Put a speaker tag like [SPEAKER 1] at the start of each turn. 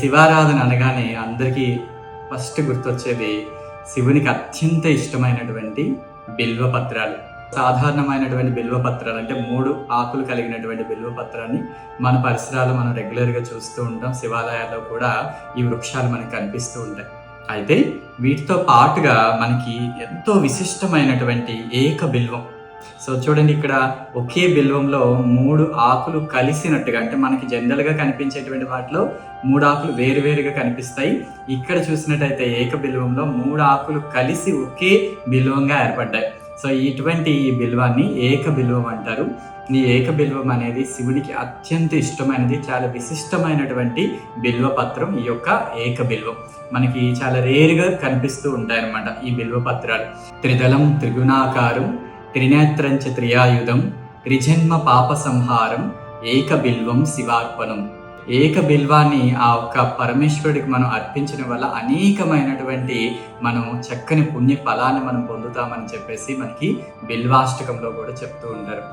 [SPEAKER 1] శివారాధన అనగానే అందరికీ ఫస్ట్ గుర్తొచ్చేది శివునికి అత్యంత ఇష్టమైనటువంటి బిల్వ పత్రాలు. సాధారణమైనటువంటి బిల్వ పత్రాలు అంటే 3 ఆకులు కలిగినటువంటి బిల్వ పత్రాన్ని మన పరిసరాలు మనం రెగ్యులర్గా చూస్తూ ఉంటాం. శివాలయాల్లో కూడా ఈ వృక్షాలు మనకు కనిపిస్తూ ఉంటాయి. అయితే వీటితో పాటుగా మనకి ఎంతో విశిష్టమైనటువంటి ఏక బిల్వం. సో చూడండి, ఇక్కడ ఒకే బిల్వంలో 3 ఆకులు కలిసినట్టుగా, అంటే మనకి జనరల్గా కనిపించేటువంటి వాటిలో 3 ఆకులు వేరువేరుగా కనిపిస్తాయి. ఇక్కడ చూసినట్టయితే ఏక బిల్వంలో 3 ఆకులు కలిసి ఒకే బిల్వంగా ఏర్పడ్డాయి. సో ఇటువంటి ఈ బిల్వాన్ని ఏక బిల్వం అంటారు. ఈ ఏక బిల్వం అనేది శివుడికి అత్యంత ఇష్టమైనది, చాలా విశిష్టమైనటువంటి బిల్వ పత్రం ఈ యొక్క ఏక బిల్వం. మనకి చాలా రేరుగా కనిపిస్తూ ఉంటాయన్నమాట ఈ బిల్వ పత్రాలు. త్రిదళం త్రిగుణాకారం త్రినేత్రంచ త్రియాయుధం త్రిజన్మ పాప సంహారం ఏక బిల్వం శివార్పణం. ఏక బిల్వాన్ని ఆ ఒక్క పరమేశ్వరుడికి మనం అర్పించడం వల్ల అనేకమైనటువంటి మనం చక్కని పుణ్య ఫలాన్ని మనం పొందుతామని చెప్పేసి మనకి బిల్వాష్టకంలో కూడా చెప్తూ ఉంటారు.